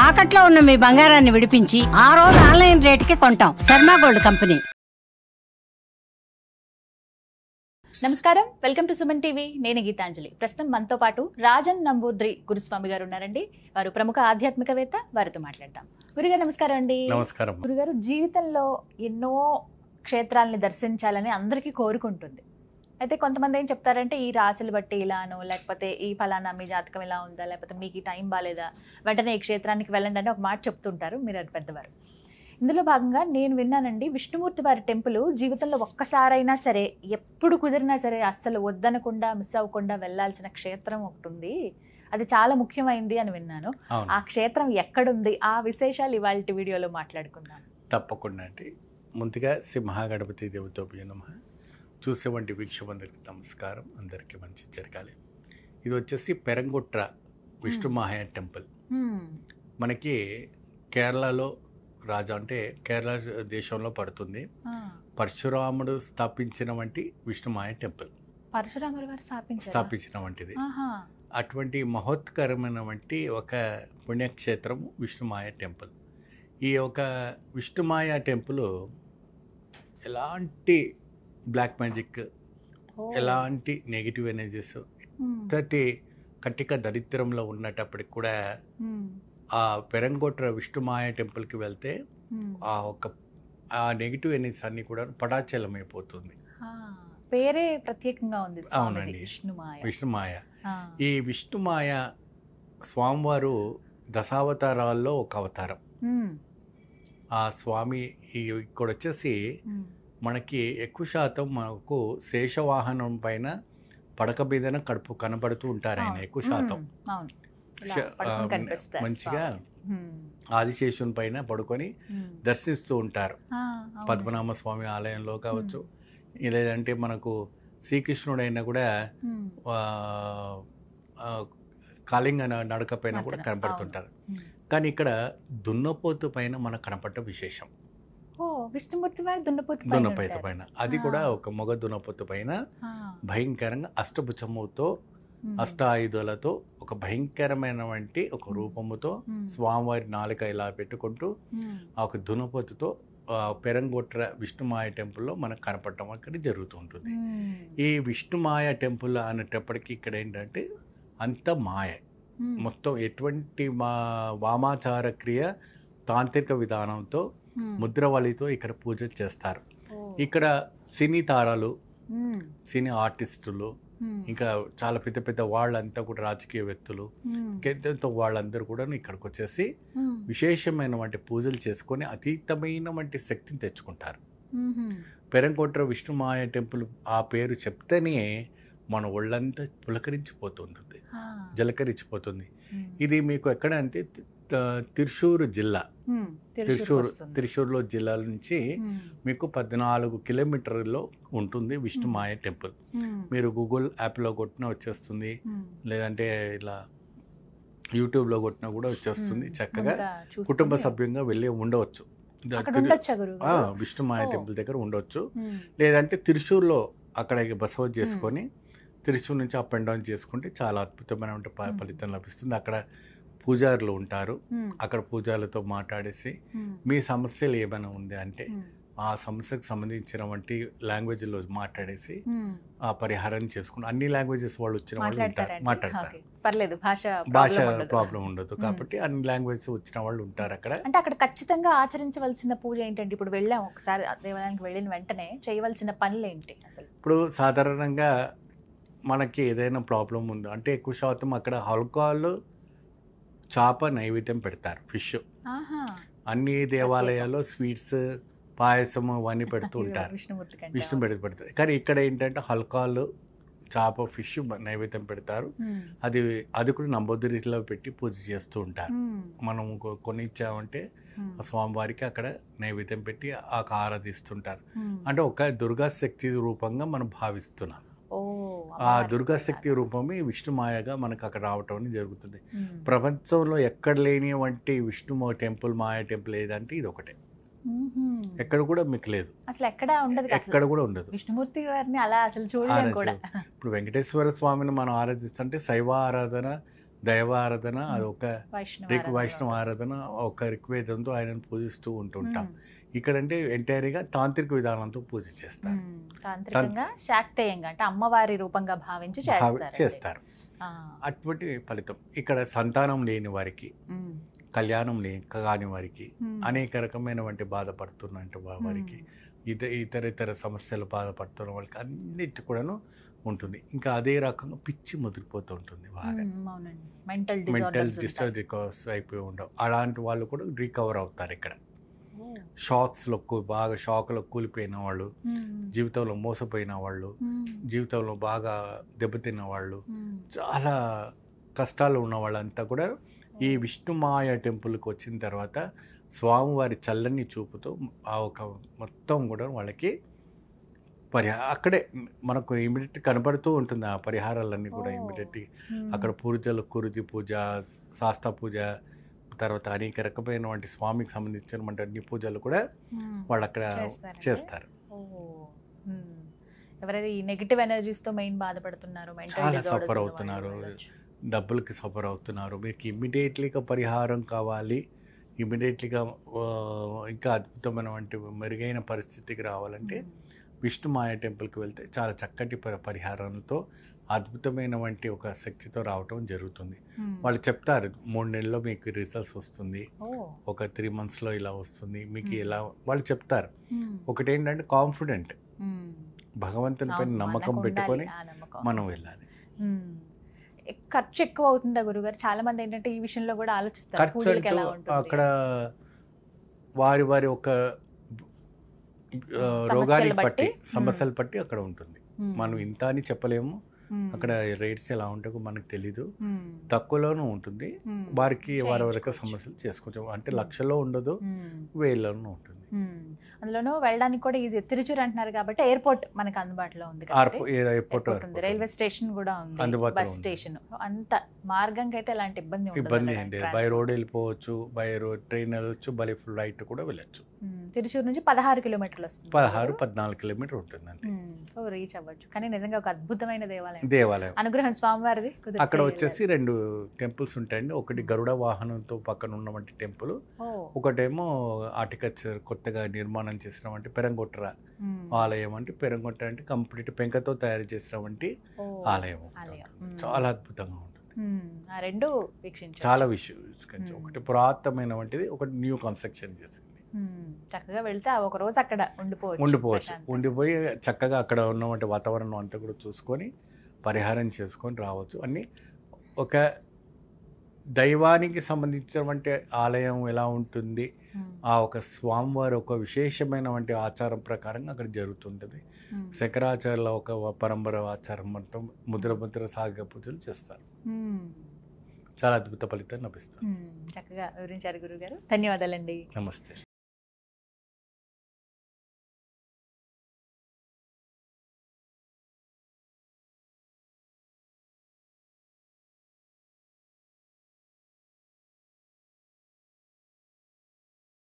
తాకట్లో ఉన్న మీ బంగారాన్ని విడిపించి ఆ రోజు ఆన్లైన్ రేటుకి కొంటాం. Sharma gold company. నమస్కారం, వెల్కమ్ టు సుమన్ టీవీ. నేను గీతాంజలి. ప్రస్తుతం మనతో పాటు రాజన్ నంబూద్రి గురుస్వామి గారు ఉన్నారండి. వారు ప్రముఖ ఆధ్యాత్మికవేత్త. వారితో మాట్లాడతాం. గురుగారు నమస్కారం అండి. నమస్కారం. గురుగారు, జీవితంలో ఎన్నో క్షేత్రాలని దర్శించాలని అందరికీ కోరుకుంటుంది. అయితే కొంతమంది ఏం చెప్తారంటే, ఈ రాశులు బట్టి ఇలానో, లేకపోతే ఈ ఫలానా మీ జాతకం ఇలా ఉందా, లేకపోతే మీకు ఈ టైం బాగాలేదా, వెంటనే ఈ క్షేత్రానికి వెళ్ళండి అని ఒక మాట చెప్తుంటారు. మీరు అది పెద్దవారు. ఇందులో భాగంగా నేను విన్నానండి, విష్ణుమూర్తి వారి టెంపుల్ జీవితంలో ఒక్కసారైనా సరే, ఎప్పుడు కుదిరినా సరే అస్సలు వద్దనకుండా మిస్ అవ్వకుండా వెళ్ళాల్సిన క్షేత్రం ఒకటి ఉంది. అది చాలా ముఖ్యమైంది అని విన్నాను. ఆ క్షేత్రం ఎక్కడుంది, ఆ విశేషాలు ఇవాళ వీడియోలో మాట్లాడుకుందాం. తప్పకుండా అండి. ముందుగా శ్రీ మహాగణపతి దేవతోభ్యో నమః. చూసేవంటి వీక్షకులందరికీ నమస్కారం. అందరికీ మంచి జరగాలి. ఇది వచ్చేసి పెరంగుట్ర విష్ణుమాయ టెంపుల్. మనకి కేరళలో రాజా అంటే కేరళ దేశంలో పడుతుంది. పరశురాముడు స్థాపించిన వంటి విష్ణుమాయ టెంపుల్. పరశురాముడు వారు స్థాపించిన వంటిది. అటువంటి మహోత్కరమైన వంటి ఒక పుణ్యక్షేత్రం విష్ణుమాయ టెంపుల్. ఈ ఒక విష్ణుమాయ టెంపుల్ ఎలాంటి బ్లాక్ మ్యాజిక్, ఎలాంటి నెగిటివ్ ఎనర్జీస్, ఇంతటి కటిక దరిద్రంలో ఉన్నప్పటికి కూడా ఆ పెరంగోట్ర విష్ణుమాయ టెంపుల్కి వెళ్తే ఆ నెగిటివ్ ఎనర్జీస్ అన్నీ కూడా పటాచలమైపోతుంది. పేరే ప్రత్యేకంగా ఉంది. అవునండి, విష్ణుమాయ. ఈ విష్ణుమాయ స్వామివారు దశావతారాల్లో ఒక అవతారం. ఆ స్వామి ఇక్కడ వచ్చేసి మనకి ఎక్కువ శాతం మనకు శేషవాహనం పైన పడక మీదన కడుపు కనబడుతూ ఉంటారు. ఆయన ఎక్కువ శాతం మంచిగా ఆదిశేషుని పైన పడుకొని దర్శిస్తూ ఉంటారు. పద్మనాభ స్వామి ఆలయంలో కావచ్చు, లేదంటే మనకు శ్రీకృష్ణుడైనా కూడా కాళింగ నడక పైన కూడా కనపడుతుంటారు. కానీ ఇక్కడ దున్నపోతు పైన మనకు కనపడటం విశేషం. దున్నపోతు పైన, అది కూడా ఒక మొగ దున్నపోతు పైన భయంకరంగా అష్టభుజముతో అష్ట ఆయుధాలతో ఒక భయంకరమైన వంటి ఒక రూపముతో స్వామివారి నాలుక ఇలా పెట్టుకుంటూ ఆ ఒక దున్నపోతుతో పెరంగోట్ర విష్ణుమాయ టెంపుల్లో మనకు కనపడటం అక్కడ జరుగుతూ ఉంటుంది. ఈ విష్ణుమాయ టెంపుల్ అనేటప్పటికీ ఇక్కడ ఏంటంటే అంత మాయ, మొత్తం ఎటువంటి వామాచార క్రియ తాంత్రిక విధానంతో ముద్రవళితో ఇక్కడ పూజ చేస్తారు. ఇక్కడ సినీ తారాలు, సినీ ఆర్టిస్టులు, ఇంకా చాలా పెద్ద పెద్ద వాళ్ళంతా కూడా రాజకీయ వ్యక్తులు, ఎంతో వాళ్ళందరూ కూడా ఇక్కడికి వచ్చేసి విశేషమైన వంటి పూజలు చేసుకొని అతీతమైన వంటి శక్తిని తెచ్చుకుంటారు. పెరంకోట్ర విష్ణుమాయ టెంపుల్ ఆ పేరు చెప్తేనే మన ఒళ్ళంతా పులకరించిపోతుంటుంది, జలకరించిపోతుంది. ఇది మీకు ఎక్కడ అంటే తిరుశూరు జిల్లా, తిరుశూరులో జిల్లా నుంచి మీకు 14 కిలోమీటర్లో ఉంటుంది విష్ణుమాయ టెంపుల్. మీరు గూగుల్ యాప్లో కొట్టినా వచ్చేస్తుంది, లేదంటే ఇలా యూట్యూబ్లో కొట్టినా కూడా వచ్చేస్తుంది. చక్కగా కుటుంబ సభ్యంగా వెళ్ళి ఉండవచ్చు. విష్ణుమాయ టెంపుల్ దగ్గర ఉండవచ్చు. లేదంటే తిరుశూరులో అక్కడ బసవ చేసుకొని తిరుశూరు నుంచి అప్ అండ్ డౌన్ చేసుకుంటే చాలా అద్భుతమైన ఫలితం లభిస్తుంది. అక్కడ పూజారులు ఉంటారు. అక్కడ పూజారులతో మాట్లాడేసి మీ సమస్యలు ఏమైనా ఉంది అంటే ఆ సమస్యకు సంబంధించిన వంటి లాంగ్వేజ్లో మాట్లాడేసి ఆ పరిహారం చేసుకుంటారు. అన్ని లాంగ్వేజెస్ వాళ్ళు వచ్చిన వాళ్ళు ఉంటారు, మాట్లాడతారు. భాష ప్రాబ్లం ఉండదు కాబట్టి అన్ని లాంగ్వేజెస్ వచ్చిన వాళ్ళు ఉంటారు అక్కడ. అంటే అక్కడ ఖచ్చితంగా ఆచరించవలసిన పూజ ఏంటంటే, ఇప్పుడు వెళ్ళాం ఒకసారి దేవాలయానికి వెళ్ళిన వెంటనే చేయవలసిన పనులు ఏంటి అసలు? ఇప్పుడు సాధారణంగా మనకి ఏదైనా ప్రాబ్లం ఉందో అంటే ఎక్కువ శాతం అక్కడ ఆల్కహాల్, చేప నైవేద్యం పెడతారు, ఫిష్. అన్ని దేవాలయాల్లో స్వీట్స్, పాయసం అవన్నీ పెడుతూ ఉంటారు, విష్ణు పెడతారు. కానీ ఇక్కడ ఏంటంటే ఆల్కహాల్, చేప, ఫిష్ నైవేద్యం పెడతారు. అది కూడా నంబూదిరిలో పెట్టి పూజ చేస్తూ ఉంటారు. మనం కొన్ని ఇచ్చామంటే స్వామివారికి అక్కడ నైవేద్యం పెట్టి ఆరాధిస్తుంటారు. అంటే ఒక దుర్గాశక్తి రూపంగా మనం భావిస్తున్నాం. ఆ దుర్గాశక్తి రూపమే విష్ణుమాయగా మనకు అక్కడ రావటం జరుగుతుంది. ప్రపంచంలో ఎక్కడ లేని వంటి విష్ణు టెంపుల్, మాయ టెంపుల్ ఏదంటే ఇది ఒకటే. ఎక్కడ కూడా మీకు లేదు, అసలు ఎక్కడ ఉండదు, ఎక్కడ కూడా ఉండదు. విష్ణుమూర్తి గారిని అలా అసలు చూడలేం కూడా. ఇప్పుడు వెంకటేశ్వర స్వామిని మనం ఆరాధిస్తుంటే శైవ ఆరాధన, దైవారాధన, అదొక వైష్ణవ వైష్ణవ ఆరాధన, ఒక ఋగ్వేదంతో ఆయనను పూజిస్తూ ఉంటుంటాం. ఇక్కడంటే ఎంటైర్గా తాంత్రిక విధానంతో పూజ చేస్తారు. తాంత్రికంగా శాక్తేయంగా అంటే అమ్మవారి రూపంగా భావించి చేస్తారు. అటువంటి ఫలితం ఇక్కడ సంతానం లేని వారికి, కళ్యాణం కాని వారికి, అనేక రకమైనటువంటి బాధపడుతున్నటువంటి వారికి, ఇతర సమస్యలు బాధపడుతున్న వాళ్ళకి అన్నిటి కూడాను ఉంటుంది. ఇంకా అదే రకంగా పిచ్చి ముదిరిపోతూ ఉంటుంది బాగా, మెంటల్ డిస్టర్బ్ అయిపోయి ఉండవు. అలాంటి వాళ్ళు కూడా రికవర్ అవుతారు ఇక్కడ. షాక్స్లో బాగా షాక్లో కూలిపోయిన వాళ్ళు, జీవితంలో మోసపోయిన వాళ్ళు, జీవితంలో బాగా దెబ్బతిన్న వాళ్ళు, చాలా కష్టాలు ఉన్న వాళ్ళంతా కూడా ఈ విష్ణుమాయ టెంపుల్కి వచ్చిన తర్వాత స్వామివారి చల్లని చూపుతో ఆ ఒక మొత్తం కూడా వాళ్ళకి అక్కడే మనకు ఇమీడియట్ కనబడుతూ ఉంటుంది. ఆ పరిహారాలన్నీ కూడా ఇమీడియట్ అక్కడ పూజలు, కురుది పూజ, శాస్త్ర పూజ, తర్వాత అనేక రకమైనటువంటి స్వామికి సంబంధించినటువంటి అన్ని పూజలు కూడా వాళ్ళు అక్కడ చేస్తారు. ఎవరైతే ఈ నెగిటివ్ ఎనర్జీస్తో మెయిన్ బాధపడుతున్నారో, చాలా సఫర్ అవుతున్నారు, డబ్బులకి సఫర్ అవుతున్నారు, మీకు ఇమ్మీడియట్లీగా పరిహారం కావాలి, ఇమ్మీడియట్లీగా ఇంకా అద్భుతమైనటువంటి మెరుగైన పరిస్థితికి రావాలంటే విష్ణుమాయ టెంపుల్కి వెళ్తే చాలా చక్కటి పరిహారంతో అద్భుతమైనటువంటి ఒక శక్తితో రావటం జరుగుతుంది. వాళ్ళు చెప్తారు 3 నెలల్లో మీకు రిజల్ట్స్ వస్తుంది, ఒక 3 monthsలో ఇలా వస్తుంది మీకు, ఇలా వాళ్ళు చెప్తారు. ఒకటి ఏంటంటే కాన్ఫిడెంట్, భగవంతుని పైన నమ్మకం పెట్టుకొని మనం వెళ్ళాలి. ఖర్చు ఎక్కువ అవుతుందా గురుగారు? చాలా మంది ఏంటంటే ఈ విషయంలో కూడా ఆలోచిస్తారు. ఖర్చు అక్కడ వారి వారి ఒక రోగానికి బట్టి, సమస్యలు బట్టి అక్కడ ఉంటుంది. మనం ఇంత అని చెప్పలేము, అక్కడ రేట్స్ ఎలా ఉంటాయో మనకు తెలీదు. తక్కువలోనూ ఉంటుంది, వారికి వారి వరకు సమస్యలు చేసుకోవచ్చు. అంటే లక్షలో ఉండదు, వేలలోనూ ఉంటుంది. అందులోనూ వెళ్ళడానికి కూడా ఈజీ. తిరుచురు అంటున్నారు కాబట్టి ఎయిర్పోర్ట్ మనకు అందుబాటులో ఉంది, ఎయిర్పోర్ట్ ఉంది, రైల్వే స్టేషన్ కూడా ఉంది, బస్ స్టేషన్, అంత మార్గంకి అయితే ఎలాంటి ఇబ్బంది ఏంటి. బై రోడ్ వెళ్ళిపోవచ్చు, బై రోడ్ ట్రైన్ వెళ్ళొచ్చు, బై ఫ్లైట్ కూడా వెళ్ళొచ్చు. తిరుచూరు నుంచి 16 కిలోమీటర్లు వస్తుంది, 14 కిలోమీటర్ ఉంటుంది అంతే. రీచ్ అవ్వచ్చు. కానీ నిజంగా ఒక అద్భుతమైన దేవాలయం. అనుగ్రహం స్వామివారిది. అక్కడ వచ్చేసి 2 టెంపుల్స్ ఉంటాయండి. ఒకటి గరుడ వాహనంతో పక్కన ఉన్నటువంటి టెంపుల్, ఒకటేమో ఆర్టికల్చర్ కొత్తగా నిర్మాణం చేసినటువంటి పెరంగొట్ర ఆలయం. అంటే పెరంగొట్ట అంటే కంప్లీట్ పెంకతో తయారు చేసినటువంటి ఆలయం. చాలా అద్భుతంగా ఉంటుంది. చాలా విషయం. ఒకటి పురాతనమైన వంటిది, ఒకటి న్యూ కన్స్ట్రక్షన్ చేసింది. చక్కగా వెళ్తే ఒక రోజు అక్కడ ఉండిపోయి చక్కగా అక్కడ ఉన్నటువంటి వాతావరణం అంతా కూడా చూసుకొని పరిహారం చేసుకొని రావచ్చు. అన్ని ఒక దైవానికి సంబంధించినటువంటి ఆలయం ఎలా ఉంటుంది, ఆ ఒక స్వామివారి ఒక విశేషమైనటువంటి ఆచారం ప్రకారంగా అక్కడ జరుగుతుంటుంది. శంకరాచార్యుల ఒక పరంపర ఆచారం మొత్తం ముద్ర సాగ పూజలు చేస్తారు. చాలా అద్భుత ఫలితాన్ని లభిస్తారు. చక్కగా వివరించారు గురుగారు. ధన్యవాదాలండి. నమస్తే.